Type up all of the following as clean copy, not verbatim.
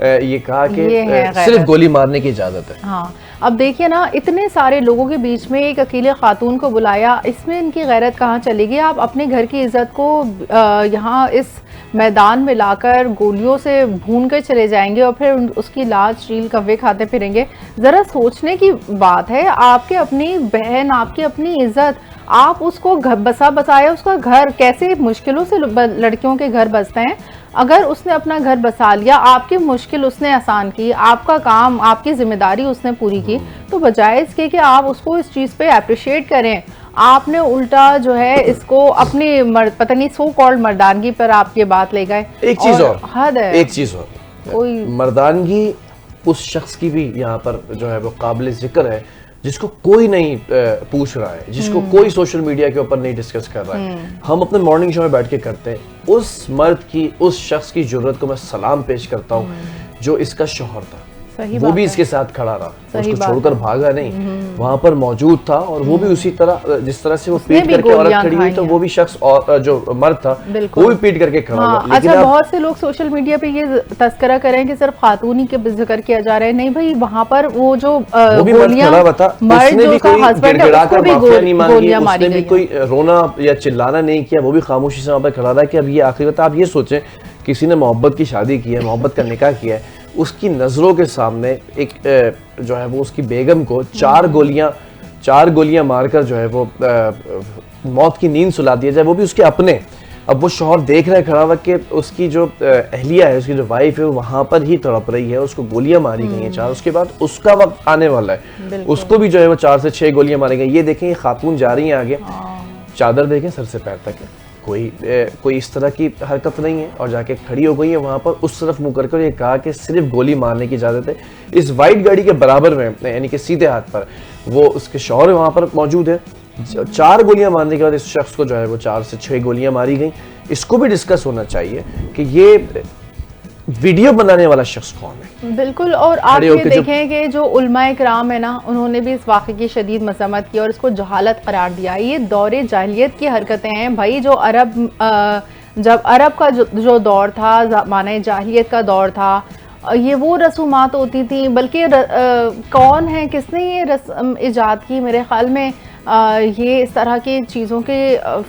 یہ کہا کہ صرف گولی مارنے کی اجازت ہے. ہاں اب دیکھیے نا, اتنے سارے لوگوں کے بیچ میں ایک اکیلے خاتون کو بلایا, اس میں ان کی غیرت کہاں چلے گی؟ آپ اپنے گھر کی عزت کو یہاں اس میدان میں لا کر گولیوں سے بھون کر چلے جائیں گے اور پھر اس کی لاش چیل کوے کھاتے پھریں گے. ذرا سوچنے کی بات ہے, آپ کے اپنی بہن, آپ کی اپنی عزت, آپ اس کو بسایا, اس کا گھر کیسے مشکلوں سے لڑکیوں کے گھر بستے ہیں. اگر اس نے اپنا گھر بسا لیا, آپ کی مشکل اس نے آسان کی, آپ کا کام, آپ کی ذمہ داری اس نے پوری کی, تو بجائے اس کے کہ آپ اس کو اس چیز پہ اپریشیٹ کریں, آپ نے الٹا جو ہے اس کو اپنی پتہ نہیں سو کالڈ مردانگی پر آپ یہ بات لے گئے. ایک چیز اور مردانگی اس شخص کی بھی یہاں پر جو ہے وہ قابل ذکر ہے جس کو کوئی نہیں پوچھ رہا ہے, جس کو کوئی سوشل میڈیا کے اوپر نہیں ڈسکس کر رہا ہے. ہم اپنے مارننگ شو میں بیٹھ کے کرتے ہیں. اس مرد کی, اس شخص کی جرت کو میں سلام پیش کرتا ہوں جو اس کا شوہر تھا, وہ بھی اس کے ساتھ کھڑا رہا, اس کو چھوڑ کر بھاگا نہیں, وہاں پر موجود تھا, اور وہ بھی اسی طرح جس طرح سے وہ پیٹ کر کے عورت کھڑی ہوئی تو وہ بھی شخص اور جو مرد تھا وہ بھی پیٹ کر کے کھڑا ہوا. اچھا, بہت سے لوگ سوشل میڈیا پہ یہ تذکرہ کریں کہ صرف خاتون ہی کے ذکر کیا جا رہا ہے. نہیں بھائی, وہاں پر وہ جو گولیاں مرد جو کا ہسبینڈ ہے اس کو بھی گولیاں ماری گئی, کوئی رونا یا چلانا نہیں کیا, وہ بھی خاموشی سے وہاں پر کھڑا رہا کہ اب یہ آخری بات. آپ یہ سوچیں, کسی نے محبت کی شادی کی ہے, محبت کا نکاح کیا ہے, اس کی نظروں کے سامنے ایک جو ہے وہ اس کی بیگم کو چار گولیاں مار کر جو ہے وہ موت کی نیند سلا دیا جائے, وہ بھی اس کے اپنے. اب وہ شوہر دیکھ رہا ہے کھڑا ہوا کہ اس کی جو اہلیہ ہے, اس کی جو وائف ہے, وہاں پر ہی تڑپ رہی ہے, اس کو گولیاں ماری گئی ہیں 4. اس کے بعد اس کا وقت آنے والا ہے, اس کو بھی جو ہے وہ 4 سے 6 گولیاں ماری گئی. یہ دیکھیں, یہ خاتون جا رہی ہیں آگے, چادر دیکھیں سر سے پیر تک ہے, کوئی اس طرح کی حرکت نہیں ہے, اور جا کے کھڑی ہو گئی ہے وہاں پر, اس طرف منہ کر کے یہ کہا کہ صرف گولی مارنے کی اجازت ہے. اس وائٹ گاڑی کے برابر میں, یعنی کہ سیدھے ہاتھ پر, وہ اس کے شوہر وہاں پر موجود ہے. 4 گولیاں مارنے کے بعد اس شخص کو جو ہے وہ 4 سے 6 گولیاں ماری گئیں. اس کو بھی ڈسکس ہونا چاہیے کہ یہ ویڈیو بنانے والا شخص کون ہے. بالکل, اور آپ یہ دیکھیں کہ جو علماء کرام ہے نا, انہوں نے بھی اس واقعے کی شدید مذمت کی اور اس کو جہالت قرار دیا. یہ دور جاہلیت کی حرکتیں ہیں بھائی, جو جب عرب کا جو دور تھا, زمانہ جاہلیت کا دور تھا, یہ وہ رسومات ہوتی تھیں. بلکہ کون ہے, کس نے یہ رسم ایجاد کی؟ میرے خیال میں یہ اس طرح کی چیزوں کے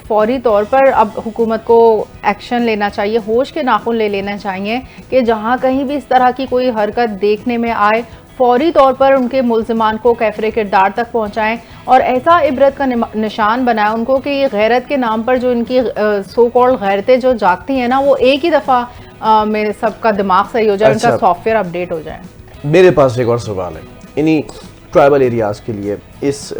فوری طور پر اب حکومت کو ایکشن لینا چاہیے, ہوش کے ناخن لے لینا چاہیے کہ جہاں کہیں بھی اس طرح کی کوئی حرکت دیکھنے میں آئے, فوری طور پر ان کے ملزمان کو کیفر کردار تک پہنچائیں اور ایسا عبرت کا نشان بنائیں ان کو کہ یہ غیرت کے نام پر جو ان کی سو کالڈ غیرتیں جو جاگتی ہیں نا, وہ ایک ہی دفعہ میں سب کا دماغ صحیح ہو جائے, ان کا سافٹ ویئر اپڈیٹ ہو جائے. میرے پاس ایک اور سوال ہے. انہی ٹرائبل ایریاز کے لیے, اس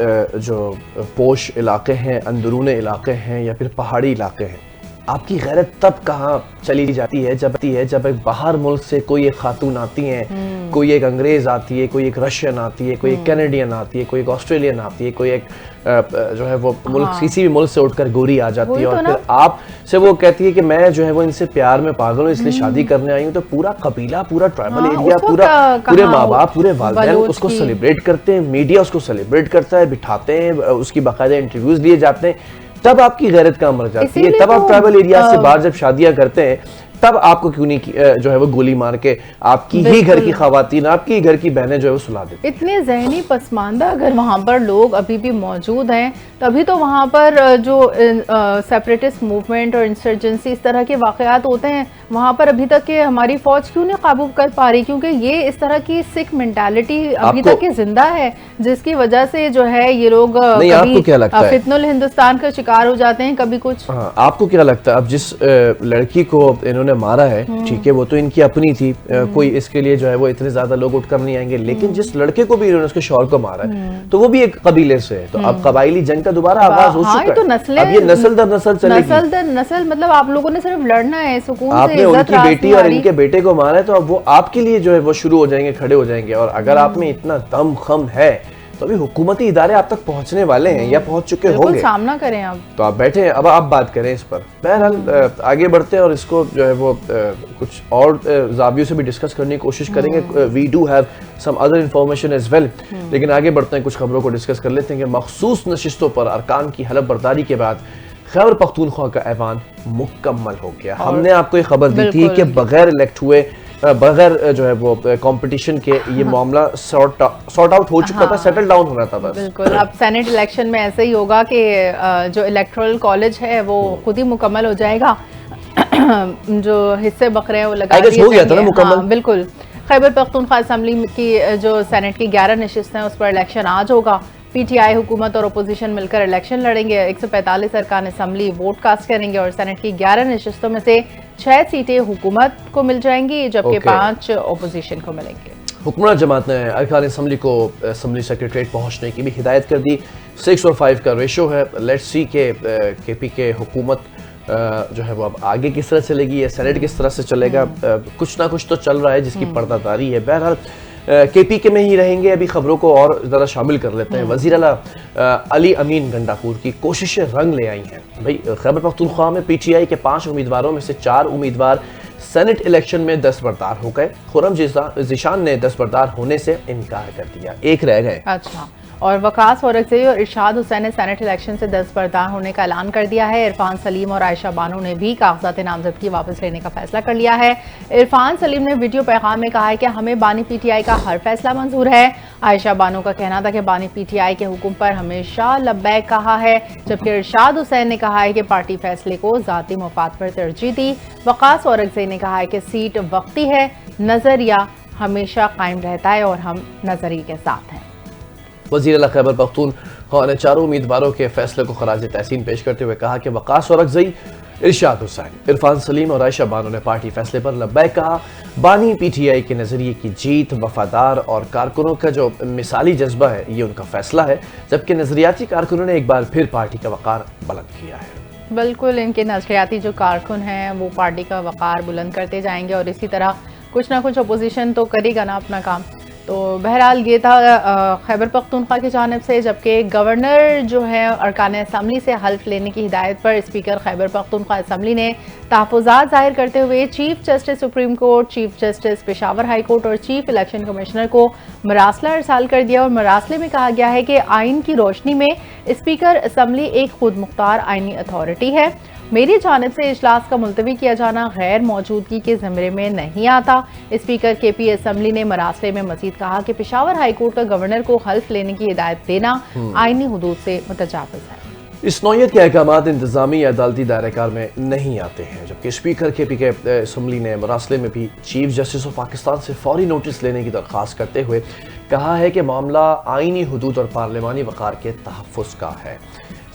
جو پوش علاقے ہیں, اندرون علاقے ہیں یا پھر پہاڑی علاقے ہیں, آپ کی غیرت تب کہاں چلی جاتی ہے جب ایک باہر ملک سے کوئی ایک خاتون آتی ہے, کوئی ایک انگریز آتی ہے, کوئی ایک رشین آتی ہے, کوئی ایک کینیڈین آتی ہے, کوئی ایک آسٹریلین آتی ہے, کوئی ایک جو ہے وہ ملک کسی بھی ملک سے اٹھ کر گوری آ جاتی ہے, اور پھر آپ سے وہ کہتی ہے کہ میں جو ہے وہ ان سے پیار میں پاگل ہوں, اس لیے شادی کرنے آئی ہوں. تو پورا قبیلہ, پورا ٹرائبل ایریا, پورے ماں باپ, پورے والدین اس کو سیلیبریٹ کرتے ہیں, میڈیا اس کو سیلیبریٹ کرتا ہے, بٹھاتے ہیں, اس کی باقاعدہ انٹرویوز لیے جاتے ہیں. تب آپ کی غیرت کہاں مر جاتی ہے؟ تب آپ ٹرائبل ایریا سے باہر جب شادیاں کرتے ہیں, تب آپ کو کیوں نہیں جو ہے وہ گولی مار کے آپ کی ہی گھر کی خواتین, آپ کی گھر کی بہنیں جو ہے وہ سلا دیتی؟ اتنے ذہنی پسماندہ اگر وہاں پر لوگ ابھی بھی موجود ہیں, تبھی تو وہاں پر جو سیپریٹسٹ موومنٹ اور انسرجنسی اس طرح کے واقعات ہوتے ہیں. وہاں پر ابھی تک کہ ہماری فوج کیوں نہیں قابو کر پا رہی؟ کیونکہ یہ اس طرح کی سکھ مینٹالٹی ابھی تک کی زندہ ہے, جس کی وجہ سے جو ہے یہ لوگ کبھی فتنہ الہندوستان کا شکار ہو جاتے ہیں, کبھی کچھ. آپ کو کیا لگتا ہے اب جس لڑکی کو انہوں نے مارا ہے, ٹھیک ہے, وہ تو ان کی اپنی تھی, کوئی اس کے لیے جو ہے وہ اتنے زیادہ لوگ اٹھ کر نہیں آئیں گے, لیکن جس لڑکے کو بھی انہوں نے اس کے شوہر کو مارا ہے تو وہ بھی ایک قبیلے سے ہے, تو اب قبائلی جنگ کا دوبارہ آغاز ہو چکا ہے. اب یہ نسل در نسل چلے گی, نسل در نسل, مطلب آپ لوگوں نے صرف لڑنا ہے, سکون سے. آپ نے ان کی بیٹی اور ان کے بیٹے کو مارا ہے, تو اب وہ آپ کے لیے جو ہے وہ شروع ہو جائیں گے, کھڑے ہو جائیں گے. اور اگر آپ میں اتنا دم خم ہے تو ابھی حکومتی ادارے آپ تک پہنچنے والے ہیں یا پہنچ چکے ہوں گے, سامنا کریں آپ. تو آپ بیٹھے ہیں, اب آپ بات کریں اس پر. بہرحال آگے بڑھتے ہیں اور اس کو جو ہے وہ کچھ اور زاویوں سے بھی ڈسکس کرنے کی کوشش کریں گے. We do have some other information as well, لیکن آگے بڑھتے ہیں, کچھ خبروں کو ڈسکس کر لیتے ہیں کہ مخصوص نشستوں پر ارکان کی حلف برداری کے بعد خیبر پختونخوا کا ایوان مکمل ہو گیا. ہم نے آپ کو یہ خبر دی تھی کہ بغیر الیکٹ ہوئے بغیر جو ہے وہ کمپٹیشن کے یہ معاملہ سارٹ آؤٹ ہو چکا تھا, سیٹل ڈاؤن ہونا تھا بس. بالکل, اب سینٹ الیکشن میں ایسے ہی ہوگا کہ جو الیکٹورل کالج ہے وہ خود ہی مکمل ہو جائے گا, جو حصے بکرے ہیں وہ لگا دیے جائیں گے. بالکل, خیبر پختونخوا اسمبلی کی جو سینٹ کی 11 نشستیں اس پر الیکشن آج ہوگا. پی ٹی آئی حکومت اور اپوزیشن مل کر الیکشن لڑیں گے. 145 ارکان اسمبلی ووٹ کاسٹ کریں گے اور سینٹ کی 11 نشستوں میں سے 6 سیٹیں حکومت کو مل جائیں گی جبکہ 5 اپوزیشن کو ملیں گے. حکمراں جماعت نے ارکان اسمبلی کو اسمبلی سیکریٹریٹ پہنچنے کی بھی ہدایت کر دی. 6 اور 5 کا ریشو ہے. لیٹس سی کہ کے پی کے حکومت جو ہے وہ اب آگے کس طرح چلے گی یا سینٹ کس طرح سے چلے گا. کچھ نہ کچھ تو چل رہا ہے جس کی پردہ داری ہے. بہرحال کے پی کے میں ہی رہیں گے. ابھی خبروں کو اور ذرا شامل کر لیتے ہیں. وزیر اعلیٰ علی امین گنڈاپور کی کوششیں رنگ لے آئی ہیں. بھائی خیبر پختونخوا میں پی ٹی آئی کے 5 امیدواروں میں سے 4 امیدوار سینٹ الیکشن میں دستبردار ہو گئے. خرم ذیشان نے دستبردار ہونے سے انکار کر دیا, 1 رہ گئے. اچھا, اور وقاص اورکزئی اور ارشاد حسین نے سینٹ الیکشن سے دستبردار ہونے کا اعلان کر دیا ہے. عرفان سلیم اور عائشہ بانو نے بھی کاغذات نامزدگی واپس لینے کا فیصلہ کر لیا ہے. عرفان سلیم نے ویڈیو پیغام میں کہا ہے کہ ہمیں بانی پی ٹی آئی کا ہر فیصلہ منظور ہے. عائشہ بانو کا کہنا تھا کہ بانی پی ٹی آئی کے حکم پر ہمیشہ لبیک کہا ہے, جبکہ ارشاد حسین نے کہا ہے کہ پارٹی فیصلے کو ذاتی مفاد پر ترجیح دی. وقاص اورکزئی نے کہا ہے کہ سیٹ وقتی ہے, نظریہ ہمیشہ قائم رہتا ہے اور ہم نظریے کے ساتھ ہیں. وزیر اعلیٰ خیبر پختونخوا نے 4 امیدواروں کے فیصلے کو خراج تحسین پیش کرتے ہوئے کہا کہ وقاص اورکزئی, ارشاد حسین, عرفان سلیم اور عائشہ بانو نے پارٹی فیصلے پر لبیک کہا. بانی پی ٹی آئی کے نظریے کی جیت, وفادار اور کارکنوں کا جو مثالی جذبہ ہے یہ ان کا فیصلہ ہے, جبکہ نظریاتی کارکنوں نے ایک بار پھر پارٹی کا وقار بلند کیا ہے. بالکل, ان کے نظریاتی جو کارکن ہیں وہ پارٹی کا وقار بلند کرتے جائیں گے اور اسی طرح کچھ نہ کچھ اپوزیشن تو کرے گا نا اپنا کام. تو بہرحال یہ تھا خیبر پختونخوا کی جانب سے. جبکہ گورنر جو ہے ارکان اسمبلی سے حلف لینے کی ہدایت پر اسپیکر خیبر پختونخوا اسمبلی نے تحفظات ظاہر کرتے ہوئے chief justice supreme court, chief justice Peshawar high court اور چیف الیکشن کمشنر کو مراسلہ ارسال کر دیا. اور مراسلے میں کہا گیا ہے کہ آئین کی روشنی میں اسپیکر اسمبلی ایک خود مختار آئینی اتھارٹی ہے. میری جانب سے اجلاس کا ملتوی کیا جانا غیر موجودگی کے زمرے میں نہیں آتا. اسپیکر کے پی اسمبلی نے مراسلے میں مزید کہا کہ پشاور ہائی کورٹ کا گورنر کو حلف لینے کی ہدایت دینا آئینی حدود سے متجاوز ہے. اس نوعیت کے احکامات انتظامی یا عدالتی دائرہ کار میں نہیں آتے ہیں. جبکہ اسپیکر کے پی کے اسمبلی نے مراسلے میں بھی چیف جسٹس آف پاکستان سے فوری نوٹس لینے کی درخواست کرتے ہوئے کہا ہے کہ معاملہ آئینی حدود اور پارلیمانی وقار کے تحفظ کا ہے.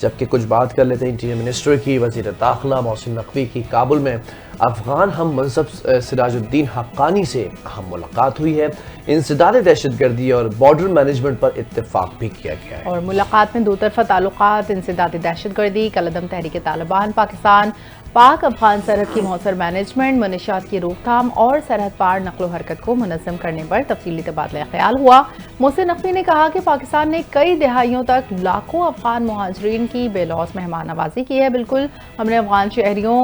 جبکہ کچھ بات کر لیتے ہیں انٹیریئر منسٹر کی. وزیر داخلہ محسن نقوی کی کابل میں افغان ہم منصب سراج الدین حقانی سے اہم ملاقات ہوئی ہے. انسداد دہشت گردی اور بارڈر مینجمنٹ پر اتفاق بھی کیا گیا ہے. اور ملاقات میں 2 طرفہ تعلقات, انسداد دہشت گردی, کالعدم تحریک طالبان پاکستان, پاک افغان سرحد کی مؤثر مینجمنٹ, منشیات کی روک تھام اور سرحد پار نقل و حرکت کو منظم کرنے پر تفصیلی تبادلہ خیال ہوا. محسن نقوی نے کہا کہ پاکستان نے کئی دہائیوں تک لاکھوں افغان مہاجرین کی بے لوث مہمان نوازی کی ہے. بالکل, ہم نے افغان شہریوں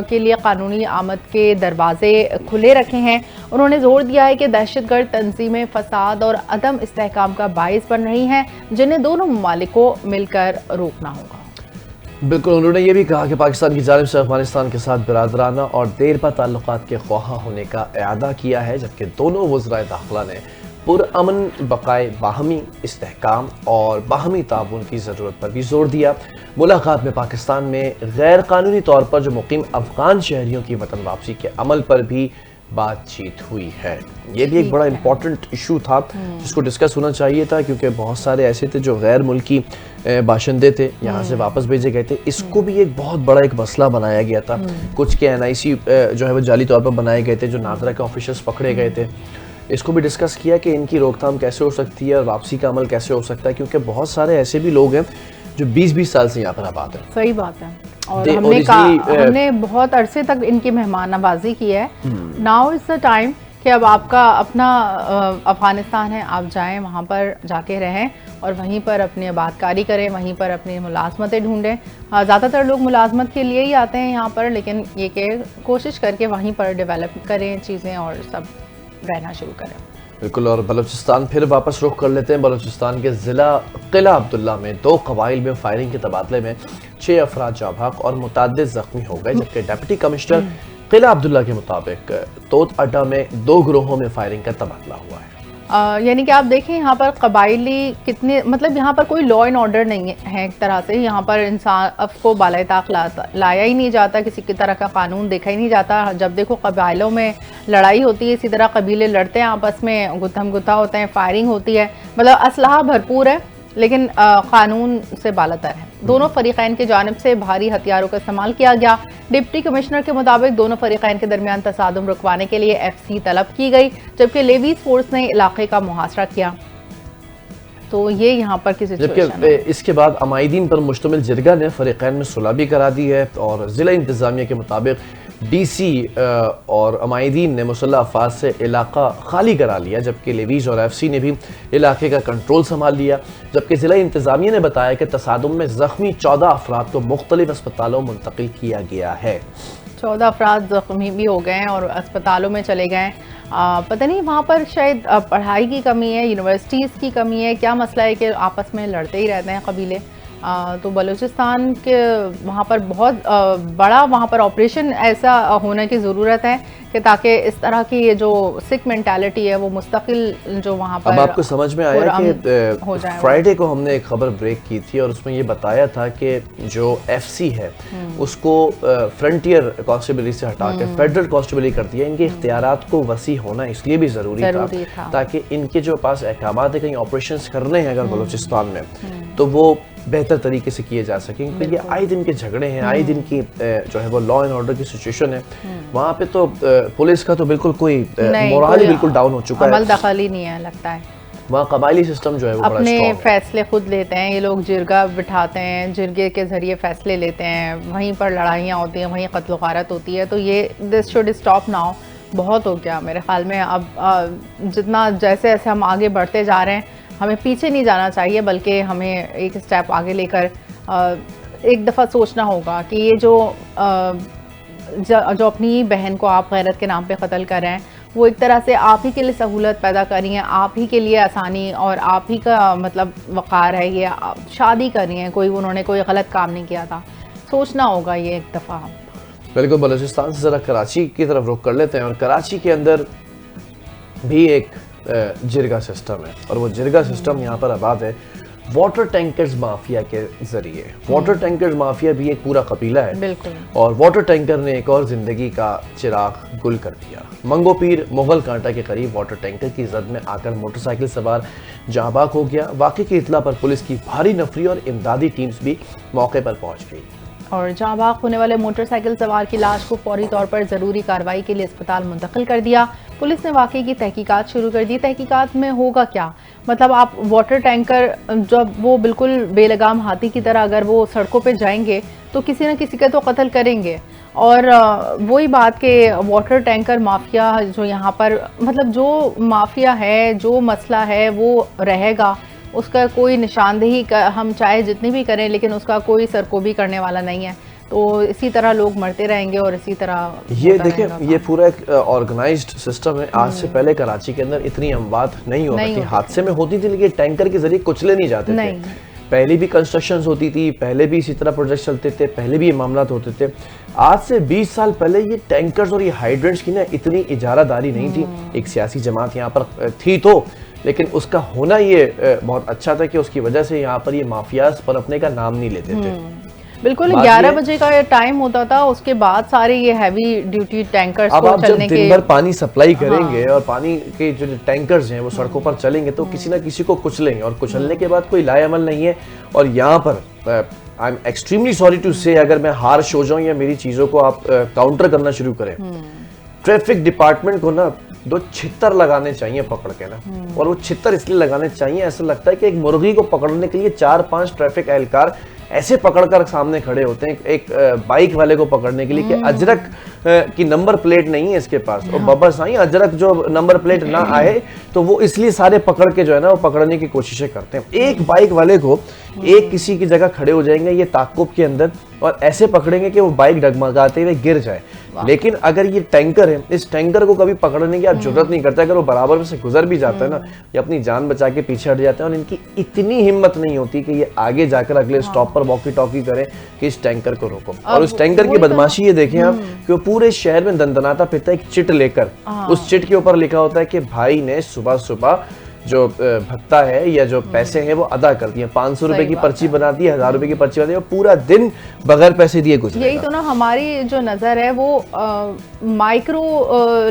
کے لیے قانونی آمد کے دروازے کھلے رکھے ہیں. انہوں نے زور دیا ہے کہ دہشت گرد تنظیمیں فساد اور عدم استحکام کا باعث بن رہی ہیں جنہیں دونوں ممالک کو مل کر روکنا ہوگا. بالکل, انہوں نے یہ بھی کہا کہ پاکستان کی جانب سے افغانستان کے ساتھ برادرانہ اور دیر پا تعلقات کے خواہاں ہونے کا اعادہ کیا ہے. جبکہ دونوں وزرائے داخلہ نے پرامن بقائے باہمی استحکام اور باہمی تعاون کی ضرورت پر بھی زور دیا. ملاقات میں پاکستان میں غیر قانونی طور پر جو مقیم افغان شہریوں کی وطن واپسی کے عمل پر بھی بات چیت ہوئی ہے. یہ بھی ایک بڑا امپورٹنٹ ایشو تھا جس کو ڈسکس ہونا چاہیے تھا, کیونکہ بہت سارے ایسے تھے جو غیر ملکی باشندے تھے, یہاں سے واپس بھیجے گئے تھے. اس کو بھی ایک بہت بڑا ایک مسئلہ بنایا گیا تھا. کچھ کے NIC جو ہے وہ جعلی طور پر بنائے گئے تھے, جو ناظرہ کے آفیشلز پکڑے گئے تھے. اس کو بھی ڈسکس کیا کہ ان کی روک تھام کیسے ہو سکتی ہے اور واپسی کا عمل کیسے ہو سکتا ہے, کیونکہ بہت سارے ایسے بھی لوگ ہیں جو 20-20 سال سے یہاں پر آباد ہیں. صحیح بات ہے, اور ہم نے بہت عرصے تک ان کی مہمان نوازی کی ہے. ناؤ از دا ٹائم کہ اب آپ کا اپنا افغانستان ہے, آپ جائیں وہاں پر جا کے رہیں اور وہیں پر اپنی آباد کاری کریں, وہیں پر اپنی ملازمتیں ڈھونڈیں. زیادہ تر لوگ ملازمت کے لیے ہی آتے ہیں یہاں پر, لیکن یہ کہ کوشش کر کے وہیں پر ڈیولپ کریں چیزیں اور سب رہنا شروع کریں. بالکل, اور بلوچستان پھر واپس رخ کر لیتے ہیں. بلوچستان کے ضلع قلعہ عبداللہ میں 2 قبائل میں فائرنگ کے تبادلے میں 6 افراد جاں بحق اور متعدد زخمی ہو گئے, جبکہ ڈپٹی کمشنر قلعہ عبداللہ کے مطابق توت اڈا میں 2 گروہوں میں فائرنگ کا تبادلہ ہوا ہے. یعنی کہ آپ دیکھیں یہاں پر قبائلی کتنے مطلب یہاں پر کوئی لا اینڈ آرڈر نہیں ہے ایک طرح سے. یہاں پر انسان کو بالائے طاق لایا ہی نہیں جاتا, کسی کی طرح کا قانون دیکھا ہی نہیں جاتا. جب دیکھو قبائلوں میں لڑائی ہوتی ہے, اسی طرح قبیلے لڑتے ہیں آپس میں, گتھم گتھا ہوتے ہیں, فائرنگ ہوتی ہے, مطلب اسلحہ بھرپور ہے لیکن قانون سے بالاتر ہے. دونوں فریقین کی جانب سے بھاری ہتھیاروں کا استعمال کیا گیا. ڈپٹی کمشنر کے مطابق دونوں فریقین کے درمیان تصادم رکوانے کے لیے ایف سی طلب کی گئی, جبکہ لیویز فورس نے علاقے کا محاصرہ کیا. تو یہ یہاں پر کی سچویشن ہے. اس کے بعد عمائدین پر مشتمل جرگہ نے فریقین میں صلح بھی کرا دی ہے, اور ضلع انتظامیہ کے مطابق ڈی سی اور عمائدین نے مسلح افواج سے علاقہ خالی کرا لیا, جبکہ لیویز اور ایف سی نے بھی علاقے کا کنٹرول سنبھال لیا. جبکہ ضلع انتظامیہ نے بتایا کہ تصادم میں زخمی 14 افراد کو مختلف اسپتالوں منتقل کیا گیا ہے. 14 افراد زخمی بھی ہو گئے ہیں اور اسپتالوں میں چلے گئے ہیں. پتہ نہیں وہاں پر شاید پڑھائی کی کمی ہے, یونیورسٹیز کی کمی ہے, کیا مسئلہ ہے کہ آپس میں لڑتے ہی رہتے ہیں قبیلے. تو بلوچستان کے وہاں پر بہت بڑا وہاں پر آپریشن ایسا ہونے کی ضرورت ہے کہ تاکہ اس طرح کی یہ جو سکھ مینٹالٹی ہے وہ مستقل جو وہاں پر. اب آپ کو سمجھ میں آیا کہ فرائیڈے کو ہم نے ایک خبر بریک کی تھی اور اس میں یہ بتایا تھا کہ جو ایف سی ہے اس کو فرنٹیئر کانسٹیبلری سے ہٹا کے فیڈرل کانسٹیبلری کر دیا. ان کے اختیارات کو وسیع ہونا اس لیے بھی ضروری تھا تاکہ ان کے جو پاس احکامات ہیں کہیں آپریشنز کرنے ہیں اگر بلوچستان میں تو وہ بہتر طریقے سے کیے جا سکیں. کیونکہ یہ آئے دن کے جھگڑے ہیں, آئے دن کی جو ہے وہ لا اینڈ آرڈر کی سچویشن ہے. وہاں پہ تو پولیس کا تو بالکل کوئی مورال ہی بالکل ڈاؤن ہو چکا ہے, عمل دخل ہی نہیں ہے لگتا ہے. وہاں قبائلی سسٹم جو ہے وہ بڑا اپنے فیصلے خود لیتے ہیں یہ لوگ, جرگہ بٹھاتے ہیں, جرگے کے ذریعے فیصلے لیتے ہیں, وہیں پر لڑائیاں ہوتی ہیں, وہیں قتل و غارت ہوتی ہے. تو یہ دس شوڈ اسٹاپ ناؤ. بہت ہو گیا میرے خیال میں. اب جتنا جیسے ایسے ہم آگے بڑھتے جا رہے ہیں ہمیں پیچھے نہیں جانا چاہیے, بلکہ ہمیں ایک اسٹیپ آگے لے کر ایک دفعہ سوچنا ہوگا کہ یہ جو اپنی بہن کو آپ غیرت کے نام پہ قتل کر رہے ہیں وہ ایک طرح سے آپ ہی کے لیے سہولت پیدا کر رہی ہیں, آپ ہی کے لیے آسانی اور آپ ہی کا مطلب وقار ہے. یہ شادی کر رہی ہیں, انہوں نے کوئی غلط کام نہیں کیا تھا. سوچنا ہوگا یہ ایک دفعہ. بالکل. بلوچستان سے ذرا کراچی کی طرف رخ کر لیتے ہیں, اور کراچی کے اندر بھی ایک جرگہ سسٹم ہے, اور وہ جرگہ سسٹم یہاں پر آباد ہے واٹر ٹینکرز مافیا کے ذریعے. واٹر ٹینکرز مافیا بھی ایک پورا قبیلہ ہے بالکل, اور واٹر ٹینکر نے ایک اور زندگی کا چراغ گل کر دیا. منگو پیر مغل کانٹا کے قریب واٹر ٹینکر کی زد میں آ کر موٹر سائیکل سوار جاں بحق ہو گیا. واقعے کی اطلاع پر پولیس کی بھاری نفری اور امدادی ٹیمز بھی موقع پر پہنچ گئی, اور جاں بحق ہونے والے موٹر سائیکل سوار کی لاش کو فوری طور پر ضروری کارروائی کے لیے اسپتال منتقل کر دیا. پولیس نے واقعے کی تحقیقات شروع کر دی. تحقیقات میں ہوگا کیا, مطلب آپ واٹر ٹینکر جب وہ بالکل بے لگام ہاتھی کی طرح اگر وہ سڑکوں پہ جائیں گے تو کسی نہ کسی کا تو قتل کریں گے. اور وہی بات کہ واٹر ٹینکر مافیا جو یہاں پر مطلب جو مافیا ہے, جو مسئلہ ہے وہ رہے گا, اس کا کوئی نشاندہی ہم چاہے جتنی بھی کریں لیکن اس کا کوئی سرکوبی کرنے والا نہیں ہے. تو اسی طرح لوگ مرتے رہیں گے اور اسی طرح یہ دیکھیں یہ پورا ایک آرگنائزڈ سسٹم ہے. آج سے پہلے کراچی کے اندر اتنی اموات نہیں ہوتی تھی, حادثے میں ہوتی تھی لیکن ٹینکر کے ذریعے کچلے نہیں جاتے تھے. پہلے بھی کنسٹرکشنز ہوتی تھی, پہلے بھی اسی طرح پروجیکٹ چلتے تھے, پہلے بھی یہ معاملات ہوتے تھے. آج سے 20 سال پہلے یہ ٹینکرز اور یہ ہائیڈرنٹس کی نا اتنی اجارہ داری نہیں تھی. ایک سیاسی جماعت یہاں پر تھی تو, لیکن اس کا ہونا یہ بہت اچھا تھا کہ اس کی وجہ سے یہاں پر یہ مافیاز پنپنے کا نام نہیں لیتے تھے. بالکل 11 بجے کا ٹائم ہوتا تھا, اس کے بعد سارے یہ ہیوی ڈیوٹی ٹینکرز اب آپ جب دن بھر پانی سپلائی کریں گے اور پانی کے جو ٹینکرز ہیں وہ سڑکوں پر چلیں گے تو کسی نہ کسی کو کچلیں گے, اور کچلنے کے بعد کوئی لائے عمل نہیں ہے. اور یہاں پر I am extremely sorry to say, اگر میں ہارش ہو جاؤں یا میری چیزوں کو آپ کاؤنٹر کرنا شروع کریں, ٹریفک ڈپارٹمنٹ کو نا 2 چھتر لگانے چاہیے پکڑ کے نا, اور وہ چھتر اس لیے لگانے چاہیے, ایسا لگتا ہے کہ ایک مرغی کو پکڑنے کے لیے 4-5 ٹریفک اہلکار ایسے پکڑ کر سامنے کھڑے ہوتے ہیں ایک بائک والے کو پکڑنے کے لیے کہ اجرک کی نمبر پلیٹ نہیں ہے اس کے پاس, اور بابا سائیں اجرک جو نمبر پلیٹ نہ آئے تو وہ اس لیے سارے پکڑ کے جو ہے نا وہ پکڑنے کی کوششیں کرتے ہیں. ایک بائک والے کو ایک کسی کی جگہ کھڑے ہو جائیں گے یہ تعاقب کے اندر, اور ایسے پکڑیں گے کہ وہ بائک ڈگمگاتے ہوئے گر جائے. لیکن اگر یہ ٹینکر ہے, اس ٹینکر کو کبھی پکڑنے کی آپ جرات نہیں کرتے. اگر وہ برابر میں سے گزر بھی جاتا ہے نا, یہ اپنی جان بچا کے پیچھے ہٹ جاتے ہیں, اور ان کی اتنی ہمت نہیں ہوتی کہ یہ آگے جا کر اگلے سٹاپ پر واکی ٹاکی کریں کہ اس ٹینکر کو روکو. اور اس ٹینکر کی بدماشی یہ دیکھیں آپ کہ وہ پورے شہر میں دندناتا پھرتا ہے ایک چٹ لے کر. اس چٹ کے اوپر لکھا ہوتا ہے کہ بھائی نے صبح صبح جو بھتہ ہے یا جو پیسے ہیں وہ ادا کر دیے, 500 روپے کی پرچی بنا دی, 1000 روپے کی پرچی بنا دی, اور پورا دن بغیر پیسے دیے گزرے گا. یہی تو نا ہماری جو نظر ہے وہ مائکرو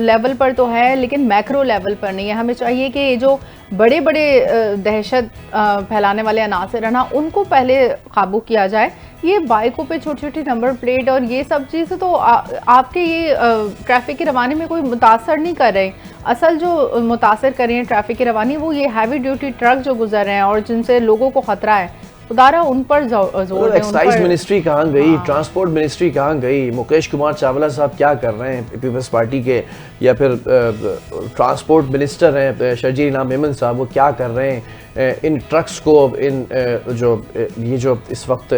لیول پر تو ہے لیکن میکرو لیول پر نہیں ہے. ہمیں چاہیے کہ جو بڑے بڑے دہشت پھیلانے والے عناصر ہیں نا, ان کو پہلے قابو کیا جائے. یہ بائکوں پہ چھوٹی چھوٹی نمبر پلیٹ اور یہ سب چیزیں تو آپ کے یہ ٹریفک کی روانی میں کوئی متاثر نہیں کر رہے. اصل جو متاثر کر رہے ہیں ٹریفک کی روانی وہ یہ ہیوی ڈیوٹی ٹرک جو گزر رہے ہیں اور جن سے لوگوں کو خطرہ ہے. خدارا ان پر زور دیں. ایکسائز منسٹری کہاں گئی, ٹرانسپورٹ منسٹری کہاں گئی, مکیش کمار چاولہ صاحب کیا کر رہے ہیں پیپلز پارٹی کے, یا پھر ٹرانسپورٹ منسٹر ہیں شرجیل انعام میمن صاحب, وہ کیا کر رہے ہیں ان ٹرکس کو, ان یہ جو اس وقت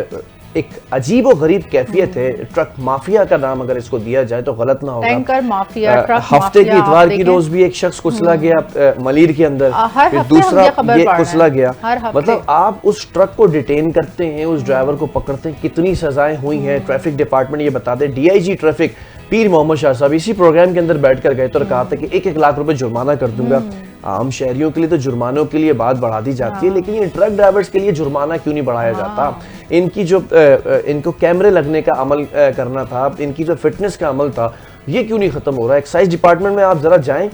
ایک عجیب و غریب کیفیت ہے, ٹرک مافیا کا نام اگر اس کو دیا جائے تو غلط نہ ہوگا. Tanker mafia, truck mafia. ہفتے کی اتوار کی روز بھی ایک شخص کچلا گیا ملیر کے اندر, پھر دوسرا یہ کچلا گیا. مطلب آپ اس ٹرک کو ڈیٹین کرتے ہیں, اس ڈرائیور کو پکڑتے ہیں, کتنی سزائیں ہوئی ہیں. ٹریفک ڈپارٹمنٹ یہ بتا دے, ڈی آئی جی ٹریفک پیر محمد شاہ صاحب اسی پروگرام کے اندر بیٹھ کر گئے تو کہا تھا کہ 1-1 لاکھ روپے جرمانہ کر دوں گا. عام شہریوں کے لیے تو جرمانوں کے لیے بات بڑھا دی جاتی ہے, لیکن یہ ٹرک ڈرائیورز کے لیے جرمانہ کیوں نہیں بڑھایا جاتا؟ ان کی جو ان کو کیمرے لگنے کا عمل کرنا تھا, ان کی جو فٹنس کا عمل تھا, یہ کیوں نہیں ختم ہو رہا ہے؟ ایکسائز ڈپارٹمنٹ میں آپ ذرا جائیں,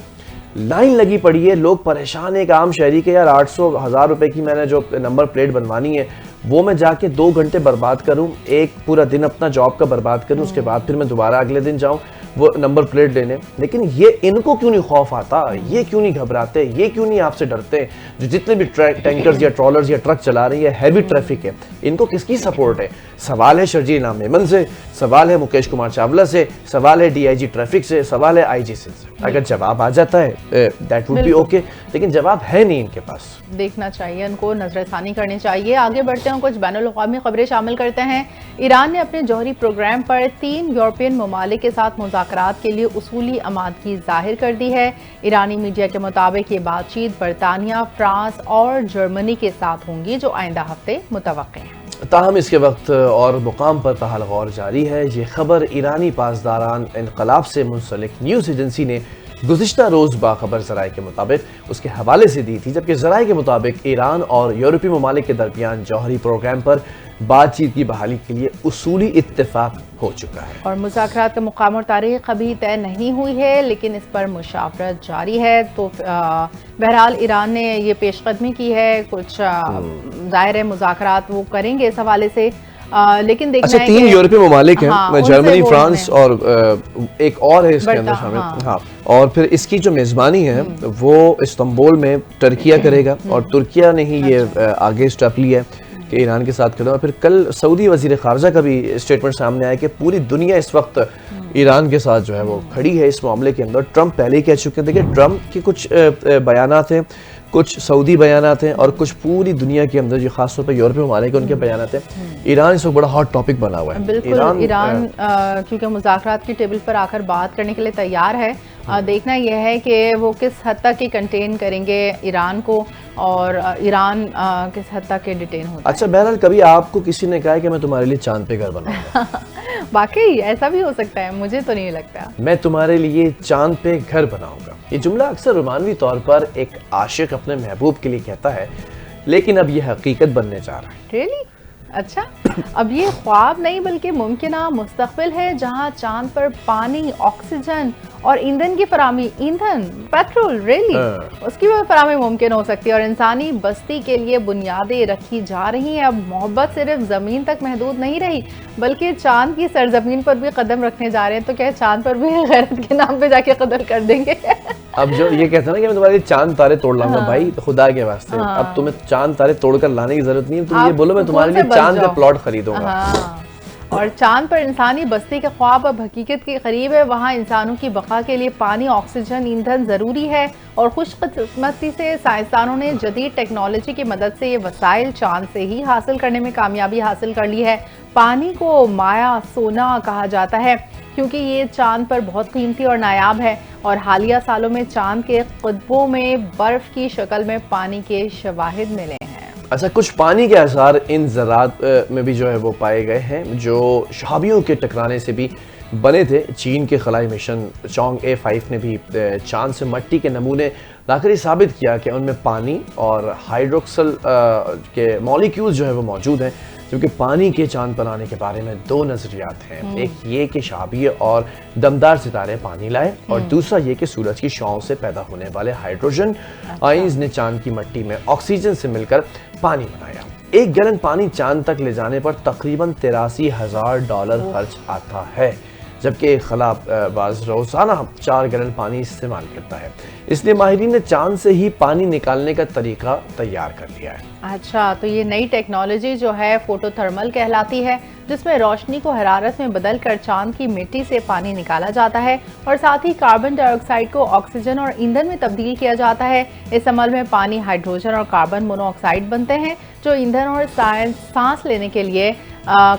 لائن لگی پڑی ہے, لوگ پریشان ہیں. ایک عام شہری کے یار 800-1000 روپے کی میں نے جو نمبر پلیٹ بنوانی ہے وہ میں جا کے 2 گھنٹے برباد کروں, ایک پورا دن اپنا جاب کا برباد کروں, اس کے بعد پھر میں دوبارہ اگلے دن جاؤں وہ نمبر پلیٹ لینے. لیکن یہ ان کو کیوں نہیں خوف آتا, یہ کیوں نہیں گھبراتے, یہ کیوں نہیں آپ سے ڈرتے؟ جو جتنے بھی ٹینکرز یا ٹرالرز یا ٹرک چلا رہی ہے, ہیوی ٹریفک ہے, ان کو کس کی سپورٹ ہے؟ سوال ہے شرجیل انعام میمن سے, سوال ہے مکیش کمار چاولہ سے, سوال ہے ڈی آئی جی ٹریفک سے, سوال ہے آئی جی سے. اگر جواب آ جاتا ہے دیٹ وڈ بی اوکے, لیکن جواب ہے نہیں ان کے پاس. دیکھنا چاہیے, ان کو نظر ثانی کرنی چاہیے. آگے بڑھتے ہیں, کچھ بین الاقوامی خبریں شامل کرتے ہیں. ایران نے اپنے جوہری پروگرام پر 3 یورپین ممالک کے ساتھ مذاکرات کے لیے اصولی آمادگی ظاہر کر دی ہے. ایرانی میڈیا کے مطابق یہ بات چیت برطانیہ, فرانس اور جرمنی کے ساتھ ہوں گی, جو آئندہ ہفتے متوقع ہیں. تاہم اس کے وقت اور مقام پر تاحال غور جاری ہے. یہ خبر ایرانی پاسداران انقلاب سے منسلک نیوز ایجنسی نے گزشتہ روز باخبر ذرائع کے مطابق اس کے حوالے سے دی تھی, جبکہ ذرائع کے مطابق ایران اور یورپی ممالک کے درمیان جوہری پروگرام پر بات چیت کی بحالی کے لیے اصولی اتفاق ہو چکا ہے. اور مذاکرات کا مقام اور تاریخ ابھی طے نہیں ہوئی ہے, لیکن اس پر مشاورت جاری ہے. تو بہرحال ایران نے یہ پیش قدمی کی ہے, کچھ ظاہر ہے مذاکرات وہ کریں گے اس حوالے سے, لیکن دیکھنا ہے 3 یورپی ممالک ہیں, جرمنی, فرانس اور ایک اور ہے اس کے اندر شامل. ہاں, اور پھر اس کی جو میزبانی ہے وہ استنبول میں ترکیہ کرے گا, اور ترکیہ نے ہی یہ آگے اسٹیپ لیا ہے کہ ایران کے ساتھ کھڑا. اور پھر کل سعودی وزیر خارجہ کا بھی اسٹیٹمنٹ سامنے آیا کہ پوری دنیا اس وقت ایران کے ساتھ جو ہے وہ کھڑی ہے اس معاملے کے اندر. ٹرمپ پہلے ہی کہہ چکے تھے کہ ٹرمپ کے کچھ بیانات ہیں, کچھ سعودی بیانات ہیں, اور کچھ پوری دنیا کے اندر جو خاص طور پہ یورپی ممالک ان کے بیانات ہیں. ایران اس وقت بڑا ہاٹ ٹاپک بنا ہوا ہے. بالکل, ایران کیونکہ مذاکرات کی ٹیبل پر آ کر بات کرنے کے لیے تیار ہے. دیکھنا یہ ہے کہ وہ کس حد تک کنٹین کریں گے ایران کو, اور ایران کس حد تک ڈیٹین ہوتا ہے. اچھا, بہرحال کبھی آپ کو کسی نے کہا ہے کہ میں تمہارے لیے چاند پہ گھر بناؤں گا؟ واقعی ایسا بھی ہو سکتا ہے, مجھے تو نہیں لگتا. میں تمہارے لیے چاند پہ گھر بناؤں گا, یہ جملہ اکثر رومانوی طور پر ایک عاشق اپنے محبوب کے لیے کہتا ہے, لیکن اب یہ حقیقت بننے جا رہا ہے. ریئلی؟ اچھا, اب یہ خواب نہیں بلکہ ممکنہ مستقبل ہے, جہاں چاند پر پانی, آکسیجن اور ایندھن کی فراہمی, ایندھن, پیٹرول, ریلی, اس کی فراہمی ممکن ہو سکتی ہے, اور انسانی بستی کے لیے بنیادیں رکھی جا رہی ہیں. اب محبت صرف زمین تک محدود نہیں رہی, بلکہ چاند کی سرزمین پر بھی قدم رکھنے جا رہے ہیں. تو کیا چاند پر بھی غیرت کے نام پہ جا کے قدر کر دیں گے؟ اب جو یہ کہتے ہیں نا کہ میں تمہارے چاند تارے توڑ لاؤں گا, بھائی خدا کے واسطے اب تمہیں چاند تارے توڑ کر لانے کی ضرورت نہیں ہے. تم یہ بولو میں تمہارے لیے چاند کا پلاٹ خریدوں گا. اور چاند پر انسانی بستی کے خواب اب حقیقت کے قریب ہے. وہاں انسانوں کی بقا کے لیے پانی، آکسیجن، ایندھن ضروری ہے اور خوش قسمتی سے سائنسدانوں نے جدید ٹیکنالوجی کی مدد سے یہ وسائل چاند سے ہی حاصل کرنے میں کامیابی حاصل کر لی ہے. پانی کو مایا سونا کہا جاتا ہے کیونکہ یہ چاند پر بہت قیمتی اور نایاب ہے، اور حالیہ سالوں میں چاند کے قطبوں میں برف کی شکل میں پانی کے شواہد ملے ہیں. اچھا، کچھ پانی کے آثار ان ذرات میں بھی جو ہے وہ پائے گئے ہیں جو شہابیوں کے ٹکرانے سے بھی بنے تھے. چین کے خلائی مشن چونگ A5 نے بھی چاند سے مٹی کے نمونے لا کر یہ ثابت کیا کہ ان میں پانی اور ہائیڈروکسل کے مولیکیولز جو ہے وہ موجود ہیں. کیونکہ پانی کے چاند پر آنے کے بارے میں دو نظریات ہیں. ایک یہ کہ شہابی اور دمدار ستارے پانی لائے، اور دوسرا یہ کہ سورج کی شعاعوں سے پیدا ہونے والے ہائیڈروجن آئنز نے چاند کی مٹی میں آکسیجن سے مل کر پانی بنایا. 1 گیلن پانی چاند تک لے جانے پر تقریباً $83,000 خرچ آتا ہے، جبکہ خلا باز روزانہ 4 گیلن پانی استعمال کرتا ہے. اس لیے ماہرین نے چاند سے ہی پانی نکالنے کا طریقہ تیار کر لیا ہے. اچھا، تو یہ نئی ٹیکنالوجی جو ہے فوٹو تھرمل کہلاتی ہے، جس میں روشنی کو حرارت میں بدل کر چاند کی مٹی سے پانی نکالا جاتا ہے اور ساتھ ہی کاربن ڈائی آکسائیڈ کو آکسیجن اور ایندھن میں تبدیل کیا جاتا ہے. اس عمل میں پانی، ہائیڈروجن اور کاربن مونو آکسائیڈ بنتے ہیں جو ایندھن اور سانس لینے کے لیے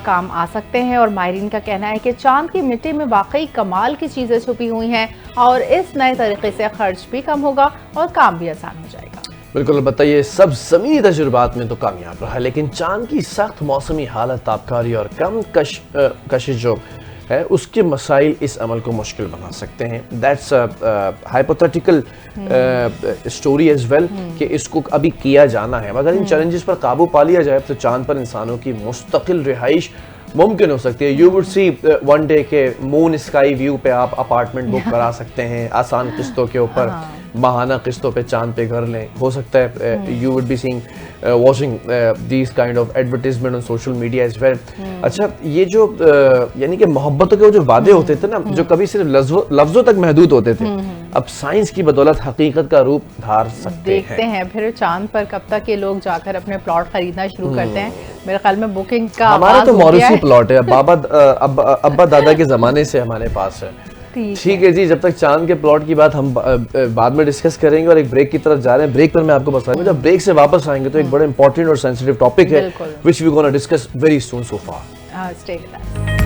کام آ سکتے ہیں. اور ماہرین کا کہنا ہے کہ چاند کی مٹی میں واقعی کمال کی چیزیں چھپی ہوئی ہیں اور اس نئے طریقے سے خرچ بھی کم ہوگا اور کام بھی آسان ہو جائے گا. بالکل، البتہ یہ سب زمینی تجربات میں تو کامیاب رہا، لیکن چاند کی سخت موسمی حالت، تابکاری اور کم کشش جو ہے اس کے مسائل اس عمل کو مشکل بنا سکتے ہیں. That's hypothetical story as well کہ اس کو ابھی کیا جانا ہے. مگر ان چیلنجز پر قابو پا لیا جائے تو چاند پر انسانوں کی مستقل رہائش ممکن ہو سکتی ہے. You would see one day کے مون اسکائی ویو پہ آپ اپارٹمنٹ بک کرا سکتے ہیں آسان قسطوں کے اوپر، ماہانہ قسطوں پہ چاند پہ گھر لیں. ہو سکتا ہے you would be seeing watching these kind of advertisement on social media as well. اچھا، یہ جو یعنی کہ محبتوں کے جو وعدے ہوتے تھے نا، جو کبھی صرف لفظوں تک محدود ہوتے تھے، اب سائنس کی بدولت حقیقت کا روپ دھار سکتے ہیں. دیکھتے ہیں پھر چاند پر کب تک یہ لوگ جا کر اپنے پلاٹ خریدنا شروع کرتے ہیں. میرے خیال میں بکنگ کا ہمارا تو موروثی پلاٹ ہے، ابا دادا کے زمانے سے ہمارے پاس ہے. ٹھیک ہے جی، جب تک چاند کے پلاٹ کی بات ہم بعد میں ڈسکس کریں گے، اور ایک بریک کی طرف جا رہے ہیں. بریک پر میں آپ کو بتاؤں گا، جب بریک سے واپس آئیں گے تو ایک بڑا امپورٹنٹ اور سینسٹیو ٹاپک ہے which we gonna discuss very soon so far. Stay with us.